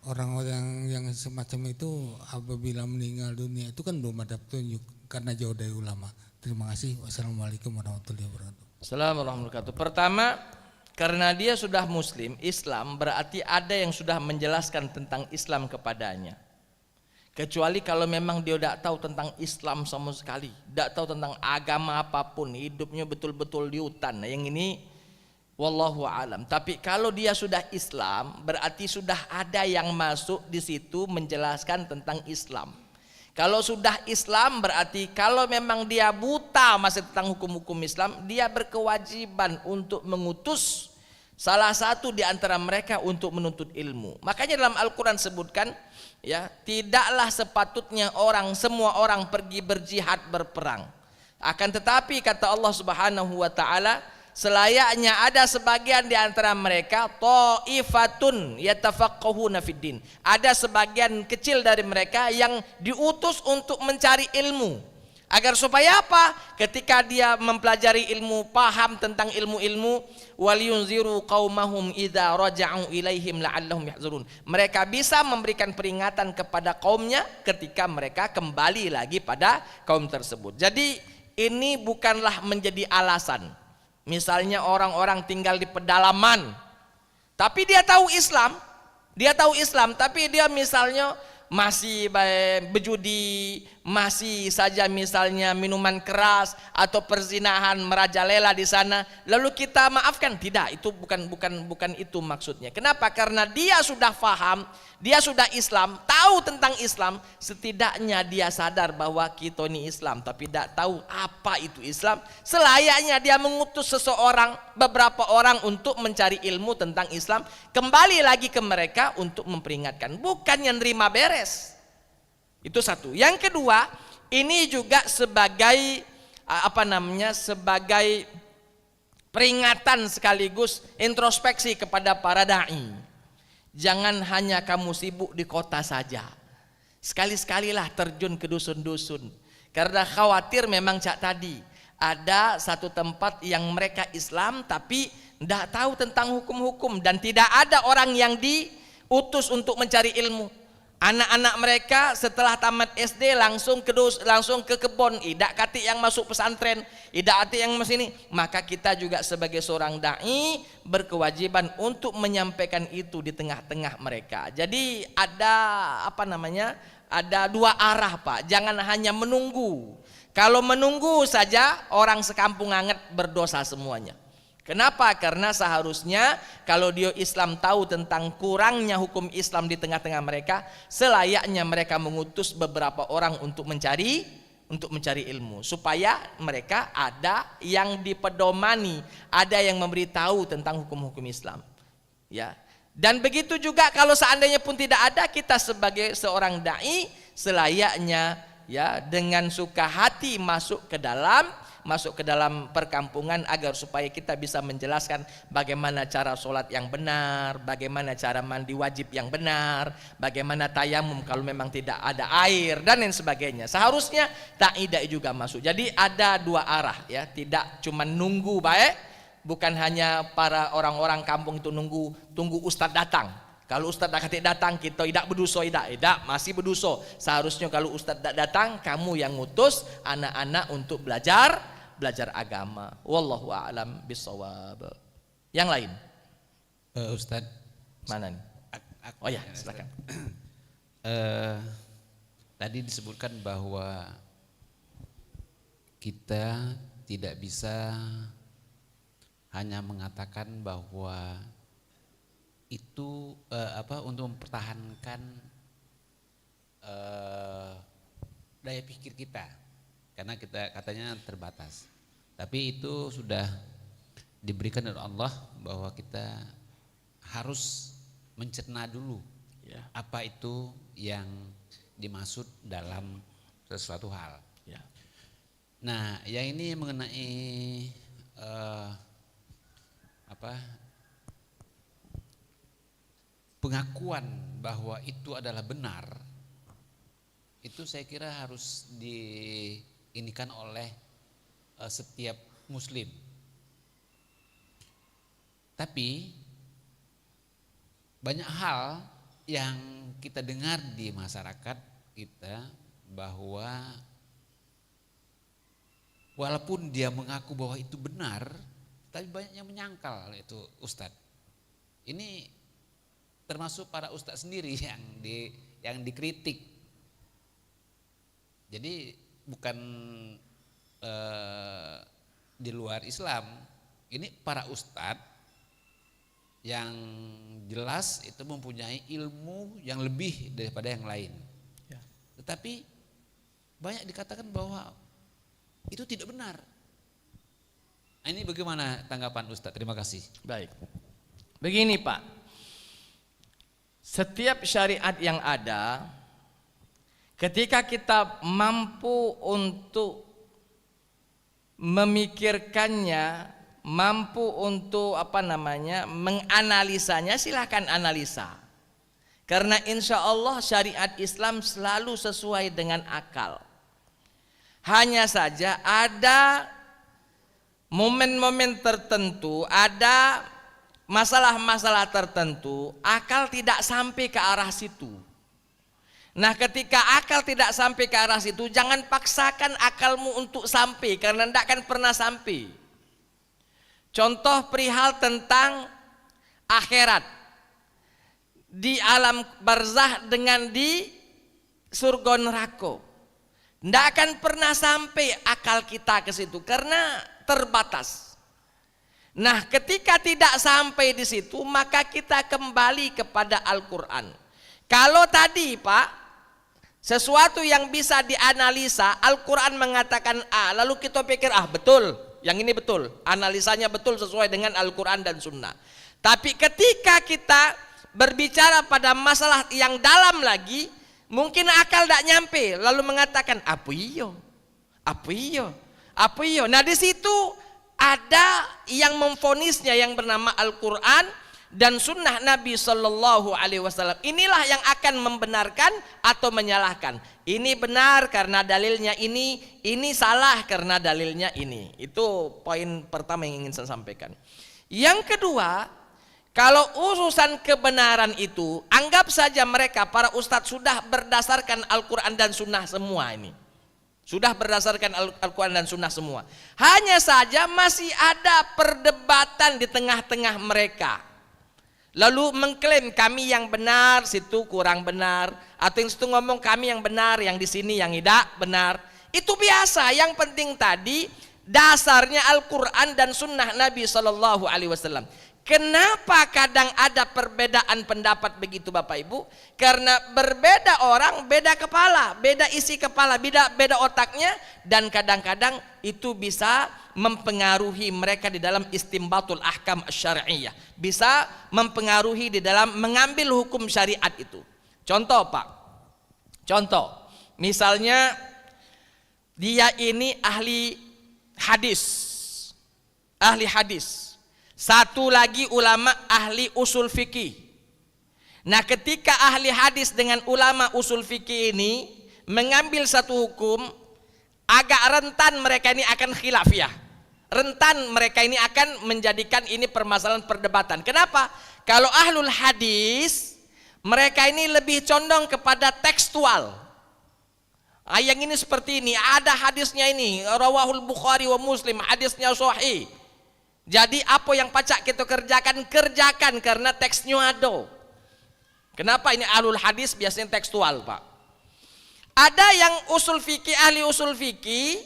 orang-orang yang semacam itu apabila meninggal dunia itu kan belum ada petunjuk karena jauh dari ulama. Terima kasih. Wassalamualaikum warahmatullahi wabarakatuh. Assalamualaikum warahmatullahi wabarakatuh. Pertama, karena dia sudah muslim, Islam, berarti ada yang sudah menjelaskan tentang Islam kepadanya. Kecuali kalau memang dia tidak tahu tentang Islam sama sekali, tidak tahu tentang agama apapun, hidupnya betul-betul di hutan. Nah, yang ini wallahu alam. Tapi kalau dia sudah Islam, berarti sudah ada yang masuk di situ menjelaskan tentang Islam. Kalau sudah Islam, berarti kalau memang dia buta masih tentang hukum-hukum Islam, dia berkewajiban untuk mengutus salah satu di antara mereka untuk menuntut ilmu. Makanya dalam Al-Quran sebutkan, ya, tidaklah sepatutnya semua orang pergi berjihad berperang. Akan tetapi kata Allah Subhanahu wa taala, selayaknya ada sebagian di antara mereka ta'ifatun yatafaqqahuna fiddin. Ada sebagian kecil dari mereka yang diutus untuk mencari ilmu. Agar supaya apa? Ketika dia mempelajari ilmu, paham tentang ilmu-ilmu, waliyunziru qaumahum idza raja'u ilaihim la'allahum yahzurun. Mereka bisa memberikan peringatan kepada kaumnya ketika mereka kembali lagi pada kaum tersebut. Jadi ini bukanlah menjadi alasan. Misalnya orang-orang tinggal di pedalaman, tapi dia tahu Islam, tapi dia misalnya masih berjudi, masih saja misalnya minuman keras atau perzinahan merajalela di sana, lalu kita maafkan? Tidak, itu bukan itu maksudnya. Kenapa? Karena dia sudah faham, dia sudah Islam, tahu tentang Islam. Setidaknya dia sadar bahwa kita ini Islam, tapi tidak tahu apa itu Islam. Selayaknya dia mengutus beberapa orang untuk mencari ilmu tentang Islam, kembali lagi ke mereka untuk memperingatkan, bukan yang nerima beres. Itu satu. Yang kedua, ini juga sebagai sebagai peringatan sekaligus introspeksi kepada para dai. Jangan hanya kamu sibuk di kota saja. Sekali-sekalilah terjun ke dusun-dusun. Karena khawatir memang cak tadi, ada satu tempat yang mereka Islam tapi tidak tahu tentang hukum-hukum, dan tidak ada orang yang diutus untuk mencari ilmu. Anak-anak mereka setelah tamat SD langsung ke kebun, idak kati yang masuk pesantren, idak kati yang mesini. Maka kita juga sebagai seorang dai berkewajiban untuk menyampaikan itu di tengah-tengah mereka. Jadi ada ada dua arah, Pak. Jangan hanya menunggu. Kalau menunggu saja, orang sekampung anget berdosa semuanya. Kenapa? Karena seharusnya kalau dia Islam tahu tentang kurangnya hukum Islam di tengah-tengah mereka, selayaknya mereka mengutus beberapa orang untuk mencari ilmu, supaya mereka ada yang dipedomani, ada yang memberitahu tentang hukum-hukum Islam. Ya. Dan begitu juga kalau seandainya pun tidak ada, kita sebagai seorang dai selayaknya ya dengan suka hati masuk ke dalam perkampungan agar supaya kita bisa menjelaskan bagaimana cara sholat yang benar, bagaimana cara mandi wajib yang benar, bagaimana tayamum kalau memang tidak ada air dan lain sebagainya. Seharusnya dai juga masuk. Jadi ada dua arah ya, tidak cuma nunggu baik, bukan hanya para orang-orang kampung itu tunggu ustadz datang. Kalau ustadz datang kita tidak berdosa, tidak masih berdosa. Seharusnya kalau ustadz datang, kamu yang ngutus anak-anak untuk belajar agama. Wallahu a'lam bishawab. Yang lain? Ustadz, mana nih? Oh ya, silakan. Tadi disebutkan bahwa kita tidak bisa hanya mengatakan bahwa itu untuk mempertahankan daya pikir kita, karena kita katanya terbatas. Tapi itu sudah diberikan oleh Allah bahwa kita harus mencerna dulu Ya. apa itu yang dimaksud dalam sesuatu hal. Ya. Nah, yang ini mengenai pengakuan bahwa itu adalah benar, itu saya kira harus diinikan oleh setiap muslim. Tapi banyak hal yang kita dengar di masyarakat kita bahwa walaupun dia mengaku bahwa itu benar, tapi banyak yang menyangkal itu Ustadz. Ini termasuk para ustadz sendiri yang dikritik. Jadi bukan di luar Islam, ini para ustadz yang jelas itu mempunyai ilmu yang lebih daripada yang lain. Ya. Tetapi banyak dikatakan bahwa itu tidak benar. Nah, ini bagaimana tanggapan Ustadz? Terima kasih. Baik. Begini Pak, setiap syariat yang ada, ketika kita mampu untuk memikirkannya, mampu untuk menganalisanya, silahkan analisa. Karena insya Allah syariat Islam selalu sesuai dengan akal. Hanya saja ada momen-momen tertentu, ada masalah-masalah tertentu, akal tidak sampai ke arah situ. Nah, ketika akal tidak sampai ke arah situ, jangan paksakan akalmu untuk sampai, karena tidak akan pernah sampai. Contoh perihal tentang akhirat, di alam barzah dengan di surga neraka, tidak akan pernah sampai akal kita ke situ karena terbatas. Nah, ketika tidak sampai di situ, maka kita kembali kepada Al-Quran. Kalau tadi Pak, sesuatu yang bisa dianalisa, Al-Quran mengatakan A, lalu kita pikir betul, yang ini betul, analisanya betul sesuai dengan Al-Quran dan Sunnah. Tapi ketika kita berbicara pada masalah yang dalam lagi, mungkin akal tidak nyampe, lalu mengatakan apa iyo. Nah, di situ ada yang memvonisnya yang bernama Al-Quran dan Sunnah Nabi Sallallahu Alaihi Wasallam. Inilah yang akan membenarkan atau menyalahkan. Ini benar karena dalilnya ini salah karena dalilnya ini. Itu poin pertama yang ingin saya sampaikan. Yang kedua, kalau urusan kebenaran itu, anggap saja mereka para ustadz sudah berdasarkan Al-Quran dan Sunnah semua ini. Sudah berdasarkan Al-Quran dan Sunnah semua. Hanya saja masih ada perdebatan di tengah-tengah mereka. Lalu mengklaim kami yang benar, situ kurang benar. Atau yang situ ngomong kami yang benar, yang di sini yang tidak benar. Itu biasa, yang penting tadi dasarnya Al-Quran dan Sunnah Nabi Sallallahu Alaihi Wasallam. Kenapa kadang ada perbedaan pendapat begitu Bapak Ibu? Karena berbeda orang, beda kepala, beda isi kepala, beda otaknya, dan kadang-kadang itu bisa mempengaruhi mereka di dalam istimbatul ahkam syar'iyyah, bisa mempengaruhi di dalam mengambil hukum syariat itu. Contoh Pak, misalnya dia ini ahli hadis, satu lagi ulama ahli usul fikih. Nah, ketika ahli hadis dengan ulama usul fikih ini mengambil satu hukum, agak rentan mereka ini akan khilafiyah. Rentan mereka ini akan menjadikan ini permasalahan perdebatan. Kenapa? Kalau ahlul hadis, mereka ini lebih condong kepada tekstual. Yang ini seperti ini, ada hadisnya ini, rawahul Bukhari wa Muslim, hadisnya sahih. Jadi apa yang pacak kita kerjakan karena teksnya ada. Kenapa ini ahlul hadis biasanya tekstual Pak? Ada yang usul fikih, ahli usul fikih,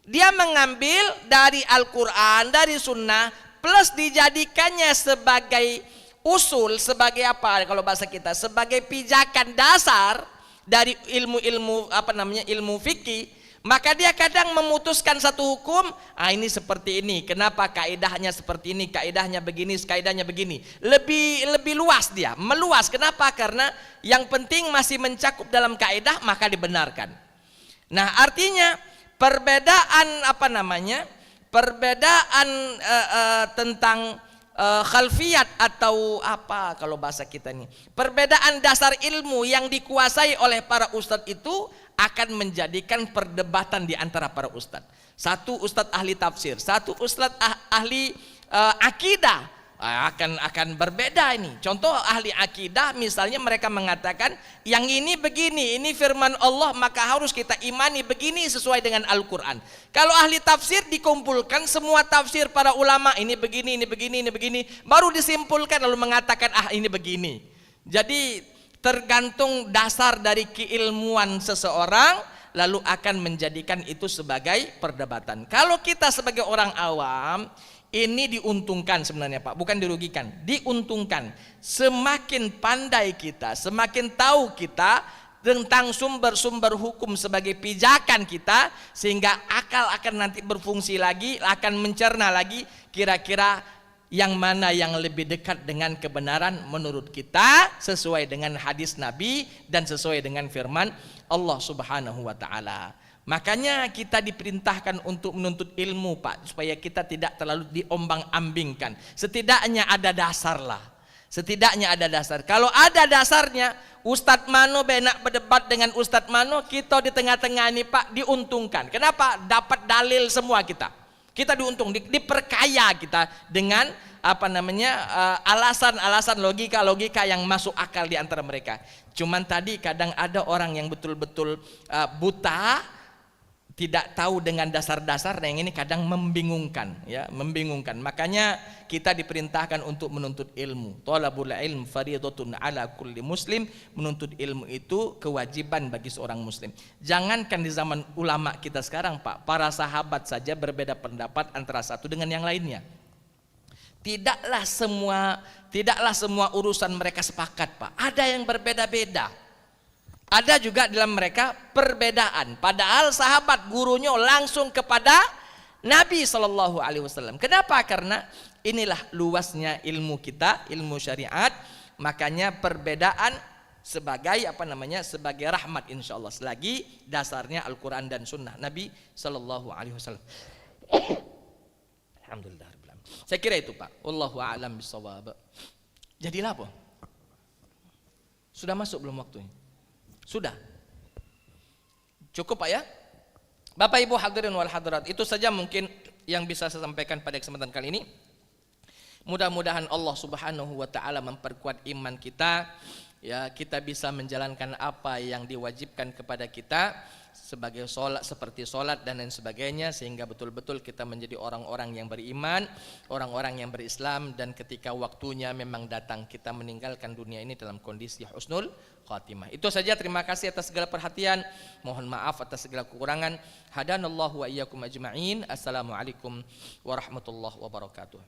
dia mengambil dari Al-Quran, dari Sunnah, plus dijadikannya sebagai usul, sebagai apa kalau bahasa kita, sebagai pijakan dasar dari ilmu fikih. Maka dia kadang memutuskan satu hukum, ini seperti ini. Kenapa kaidahnya seperti ini, kaidahnya begini, kaidahnya begini. Lebih luas dia, meluas. Kenapa? Karena yang penting masih mencakup dalam kaidah, maka dibenarkan. Nah, artinya perbedaan tentang khalfiyat atau apa kalau bahasa kita ini, perbedaan dasar ilmu yang dikuasai oleh para ustadz itu akan menjadikan perdebatan di antara para ustadz. Satu ustadz ahli tafsir, satu ustadz ahli akidah, akan berbeda ini. Contoh ahli akidah misalnya mereka mengatakan yang ini begini, ini firman Allah maka harus kita imani begini sesuai dengan Al-Quran. Kalau ahli tafsir dikumpulkan semua tafsir para ulama, ini begini, ini begini, ini begini, baru disimpulkan lalu mengatakan ini begini. Jadi tergantung dasar dari keilmuan seseorang lalu akan menjadikan itu sebagai perdebatan. Kalau kita sebagai orang awam, ini diuntungkan sebenarnya Pak, bukan dirugikan, diuntungkan. Semakin pandai kita, semakin tahu kita tentang sumber-sumber hukum sebagai pijakan kita, sehingga akal akan nanti berfungsi lagi, akan mencerna lagi kira-kira yang mana yang lebih dekat dengan kebenaran menurut kita, sesuai dengan hadis Nabi dan sesuai dengan firman Allah Subhanahu wa taala. Makanya kita diperintahkan untuk menuntut ilmu Pak, supaya kita tidak terlalu diombang-ambingkan. Setidaknya ada dasar lah. Setidaknya ada dasar. Kalau ada dasarnya, Ustadz Mano benak berdebat dengan Ustadz Mano, kita di tengah-tengah ini Pak diuntungkan. Kenapa? Dapat dalil semua kita. Kita diuntung, diperkaya kita dengan alasan-alasan logika-logika yang masuk akal di antara mereka. Cuman tadi kadang ada orang yang betul-betul buta, tidak tahu dengan dasar-dasar, yang ini kadang membingungkan, ya, membingungkan. Makanya kita diperintahkan untuk menuntut ilmu. Thalabul ilm fardhatun ala kulli muslim. Menuntut ilmu itu kewajiban bagi seorang muslim. Jangankan di zaman ulama kita sekarang Pak, para sahabat saja berbeda pendapat antara satu dengan yang lainnya. Tidaklah semua urusan mereka sepakat Pak. Ada yang berbeda-beda. Ada juga dalam mereka perbedaan. Padahal sahabat gurunya langsung kepada Nabi SAW. Kenapa? Karena inilah luasnya ilmu kita, ilmu syariat. Makanya perbedaan sebagai sebagai rahmat insyaallah. Selagi dasarnya Al-Quran dan Sunnah Nabi SAW. Alhamdulillah. Saya kira itu Pak. Wallahu a'lam bishawab. Jadilah apa? Sudah masuk belum waktunya? Sudah. Cukup Pak ya? Bapak Ibu hadirin wal hadirat, itu saja mungkin yang bisa saya sampaikan pada kesempatan kali ini. Mudah-mudahan Allah Subhanahu wa taala memperkuat iman kita, ya, kita bisa menjalankan apa yang diwajibkan kepada kita sebagai sholat, seperti sholat dan lain sebagainya, sehingga betul-betul kita menjadi orang-orang yang beriman, orang-orang yang berislam, dan ketika waktunya memang datang kita meninggalkan dunia ini dalam kondisi husnul khatimah. Itu saja, terima kasih atas segala perhatian, mohon maaf atas segala kekurangan. Hadanallahu wa iyyakum ajma'in. Assalamualaikum warahmatullahi wabarakatuh.